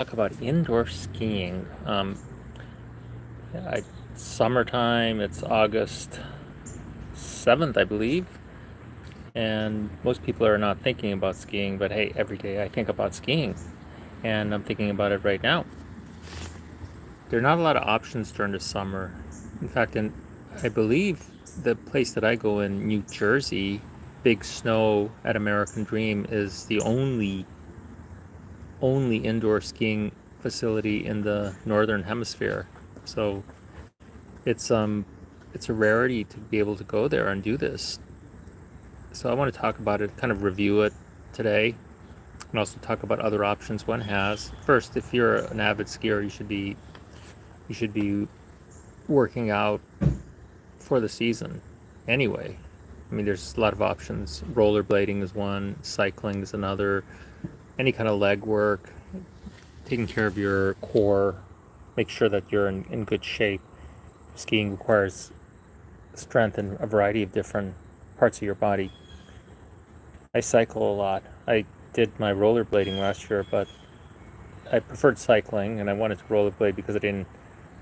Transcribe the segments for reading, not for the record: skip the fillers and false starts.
Talk about indoor skiing. Summertime, it's August 7th, I believe, and most people are not thinking about skiing, but hey, every day I think about skiing, and I'm thinking about it right now. There are not a lot of options during the summer. In fact, I believe the place that I go in, New Jersey, Big Snow at American Dream, is the only indoor skiing facility in the northern hemisphere. So it's it's a rarity to be able to go there and do this. So I want to talk about it, kind of review it today, and also talk about other options one has. First, if you're an avid skier, you should be working out for the season anyway. I mean, there's a lot of options. Rollerblading is one, cycling is another, any kind of leg work, taking care of your core, make sure that you're in good shape. Skiing requires strength in a variety of different parts of your body. I cycle a lot. I did my rollerblading last year, but I preferred cycling and I wanted to rollerblade because I didn't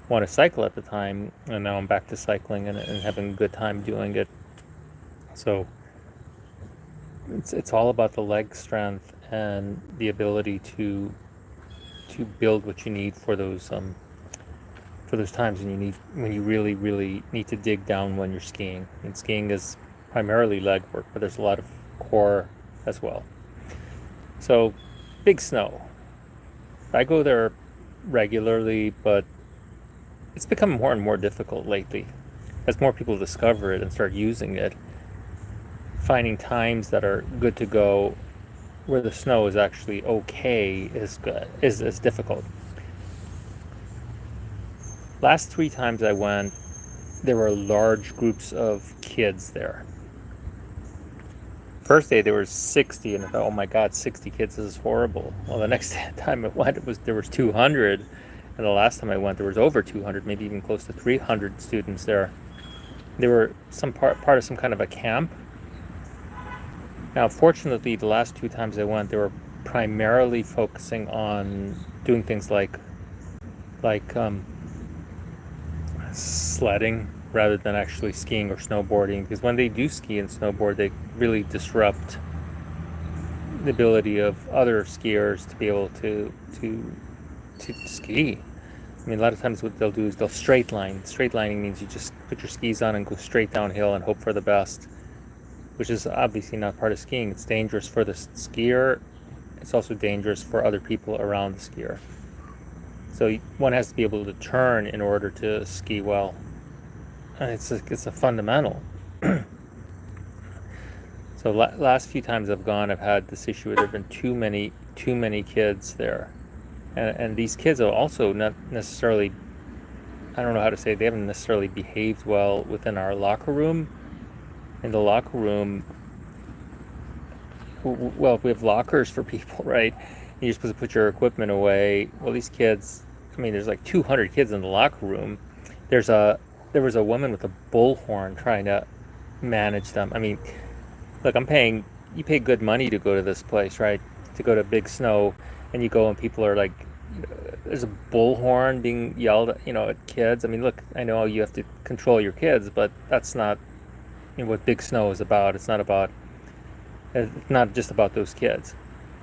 want to cycle at the time. And now I'm back to cycling and having a good time doing it. So it's all about the leg strength and the ability to build what you need for those times when you really need to dig down when you're skiing. And skiing is primarily leg work, but there's a lot of core as well. So, Big Snow. I go there regularly, but it's become more and more difficult lately as more people discover it and start using it. Finding times that are good to go where the snow is actually okay is difficult. Last three times I went, there were large groups of kids there. First day there was 60, and I thought, oh my God, 60 kids, this is horrible. Well, the next time I went, there was 200, and the last time I went, there was over 200, maybe even close to 300 students there. They were some part of some kind of a camp. Now, fortunately, the last two times I went, they were primarily focusing on doing things like sledding rather than actually skiing or snowboarding, because when they do ski and snowboard, they really disrupt the ability of other skiers to be able to ski. I mean, a lot of times what they'll do is they'll straight line. Straight lining means you just put your skis on and go straight downhill and hope for the best, which is obviously not part of skiing. It's dangerous for the skier. It's also dangerous for other people around the skier. So one has to be able to turn in order to ski well. And it's a fundamental. So last few times I've gone, I've had this issue where there have been too many kids there, and these kids are also not necessarily, I don't know how to say it, they haven't necessarily behaved well within our locker room. In the locker room, well, we have lockers for people, right? You're supposed to put your equipment away. Well, these kids, I mean, there's like 200 kids in the locker room. There was a woman with a bullhorn trying to manage them. I mean, look, you pay good money to go to this place, right? To go to Big Snow, and you go and people are like, there's a bullhorn being yelled at, at kids. I mean, look, I know you have to control your kids, but that's not, what Big Snow is about. It's not just about those kids.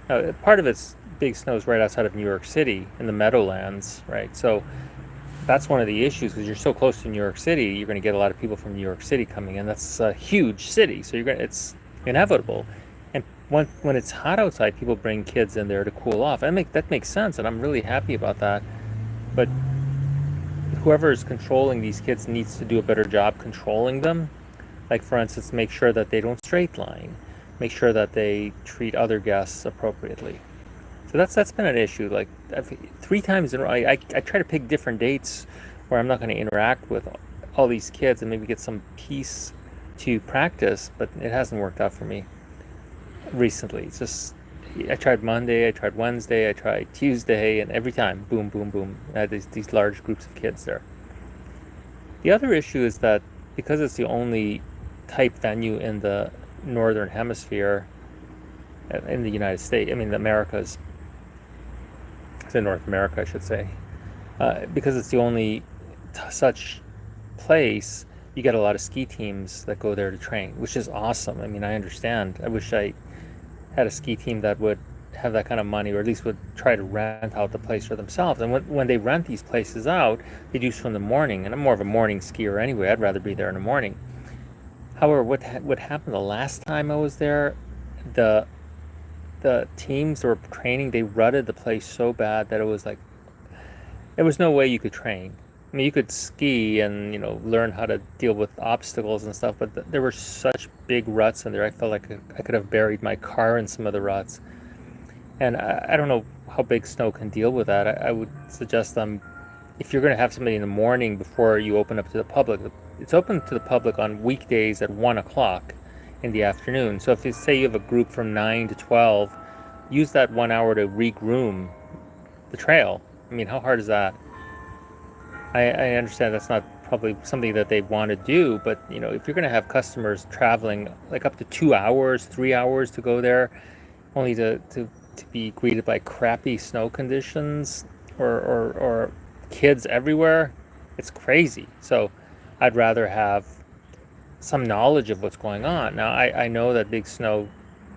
Part of it's Big Snow is right outside of New York City in the Meadowlands, right? So that's one of the issues because you're so close to New York City. You're going to get a lot of people from New York City coming in. That's a huge city, so it's inevitable. And when it's hot outside, people bring kids in there to cool off. That makes sense, and I'm really happy about that. But whoever is controlling these kids needs to do a better job controlling them. Like, for instance, make sure that they don't straight line. Make sure that they treat other guests appropriately. So that's been an issue. Like, three times in a row, I try to pick different dates where I'm not going to interact with all these kids and maybe get some peace to practice, but it hasn't worked out for me recently. It's just, I tried Monday, I tried Wednesday, I tried Tuesday, and every time, boom, boom, boom, I had these large groups of kids there. The other issue is that because it's the only type venue in the northern hemisphere in the United States, I mean the Americas, to North America, I should say, because it's the only such place. You get a lot of ski teams that go there to train, which is awesome. I mean, I understand. I wish I had a ski team that would have that kind of money, or at least would try to rent out the place for themselves. And when they rent these places out, they do so in the morning. And I'm more of a morning skier anyway. I'd rather be there in the morning. However, what happened the last time I was there, the the teams that were training, they rutted the place so bad that it was like there was no way you could train. I mean, you could ski and learn how to deal with obstacles and stuff, but there were such big ruts in there. I felt like I could have buried my car in some of the ruts, and I don't know how big snow can deal with that. I would suggest if you're going to have somebody in the morning before you open up to the public, it's open to the public on weekdays at 1 o'clock in the afternoon. So if you say you have a group from 9 to 12, use that 1 hour to regroom the trail. I mean, how hard is that? I understand that's not probably something that they want to do, but if you're going to have customers traveling like up to 2 hours, 3 hours to go there, only to be greeted by crappy snow conditions or kids everywhere, it's crazy. So I'd rather have some knowledge of what's going on. Now, I know that Big Snow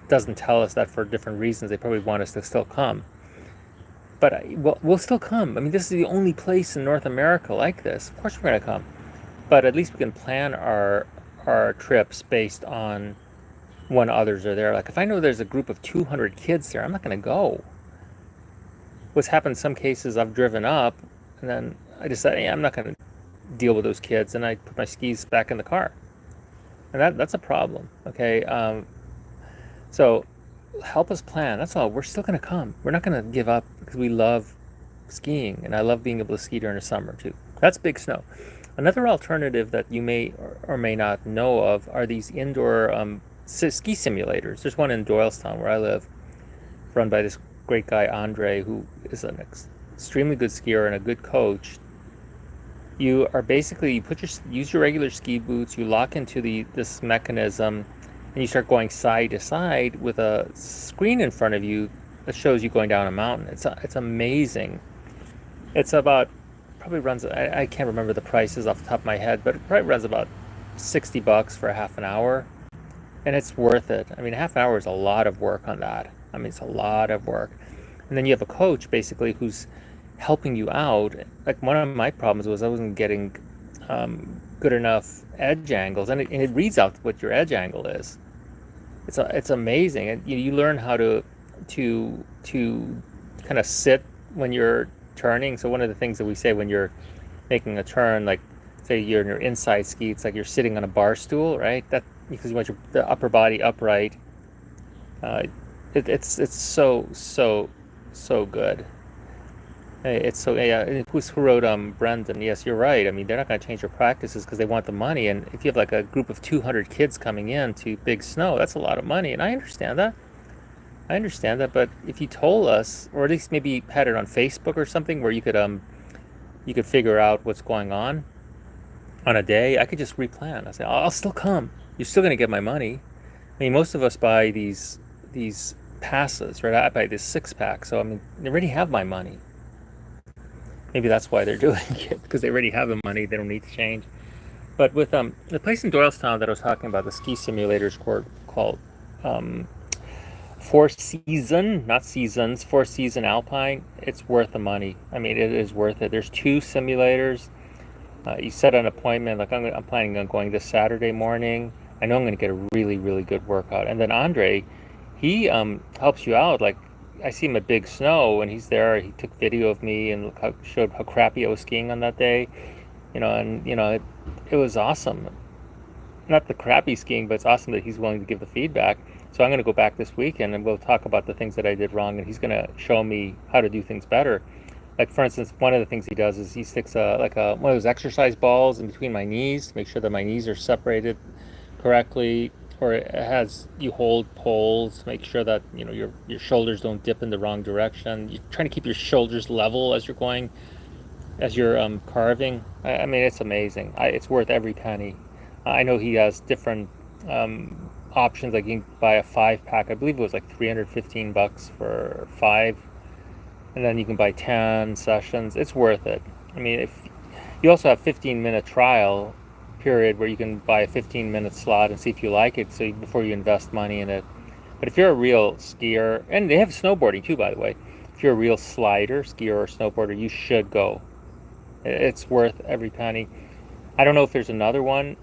doesn't tell us that for different reasons. They probably want us to still come. But we'll still come. I mean, this is the only place in North America like this. Of course we're going to come. But at least we can plan our trips based on when others are there. Like if I know there's a group of 200 kids there, I'm not going to go. What's happened in some cases, I've driven up and then I decided, I'm not going to deal with those kids, and I put my skis back in the car. And that's a problem, okay? So help us plan. That's all. We're still going to come. We're not going to give up because we love skiing, and I love being able to ski during the summer too. That's Big Snow. Another alternative that you may or may not know of are these indoor ski simulators. There's one in Doylestown where I live, run by this great guy Andre, who is an extremely good skier and a good coach. You are basically use your regular ski boots. You lock into this mechanism, and you start going side to side with a screen in front of you that shows you going down a mountain. It's amazing. It's probably runs. I can't remember the prices off the top of my head, but it probably runs about $60 for a half an hour, and it's worth it. I mean, half an hour is a lot of work on that. I mean, it's a lot of work, and then you have a coach basically who's helping you out. Like one of my problems was I wasn't getting good enough edge angles, and it reads out what your edge angle is. It's amazing, and you learn how to kind of sit when you're turning. So one of the things that we say when you're making a turn, like say you're in your inside ski, it's like you're sitting on a bar stool, right? That because you want the upper body upright. It's so good. It's so yeah. Who wrote Brendan? Yes, you're right. I mean, they're not going to change their practices because they want the money. And if you have like a group of 200 kids coming in to Big Snow, that's a lot of money. And I understand that. But if you told us, or at least maybe had it on Facebook or something, where you could figure out what's going on a day, I could just replan. I say, I'll still come. You're still going to get my money. I mean, most of us buy these passes, right? I buy this 6-pack, so I mean, they already have my money. Maybe that's why they're doing it, because they already have the money. They don't need to change. But with the place in Doylestown that I was talking about, the ski simulators called Four Season, not Seasons, Four Season Alpine, it's worth the money. I mean, it is worth it. There's 2 simulators. You set an appointment. Like I'm planning on going this Saturday morning. I know I'm going to get a really, really good workout. And then Andre, he helps you out. Like I see him at Big Snow, and he's there. He took video of me and showed how crappy I was skiing on that day. It was awesome. Not the crappy skiing, but it's awesome that he's willing to give the feedback. So I'm going to go back this weekend, and we'll talk about the things that I did wrong, and he's going to show me how to do things better. Like for instance, one of the things he does is he sticks one of those exercise balls in between my knees to make sure that my knees are separated correctly. Or it has you hold poles, make sure that your shoulders don't dip in the wrong direction. You're trying to keep your shoulders level as you're carving. I mean, it's amazing. It's worth every penny. I know he has different options. Like you can buy a 5-pack. I believe it was like $315 for 5. and then you can buy 10 sessions. It's worth it. I mean, if you also have 15-minute trial period where you can buy a 15-minute slot and see if you like it, so before you invest money in it. But if you're a real skier, and they have snowboarding too, by the way, if you're a real slider, skier or snowboarder, you should go. It's worth every penny. I don't know if there's another one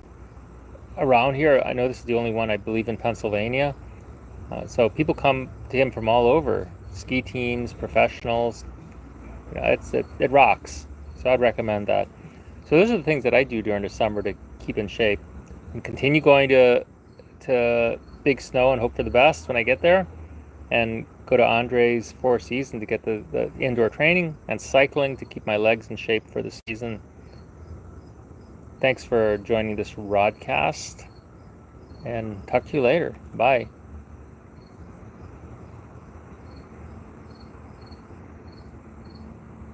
around here. I know this is the only one, I believe, in Pennsylvania. So people come to him from all over, ski teams, professionals. It rocks. So I'd recommend that. So those are the things that I do during the summer to keep in shape, and continue going to Big Snow and hope for the best when I get there, and go to Andre's Four Seasons to get the indoor training, and cycling to keep my legs in shape for the season. Thanks for joining this Rodcast, and talk to you later. Bye.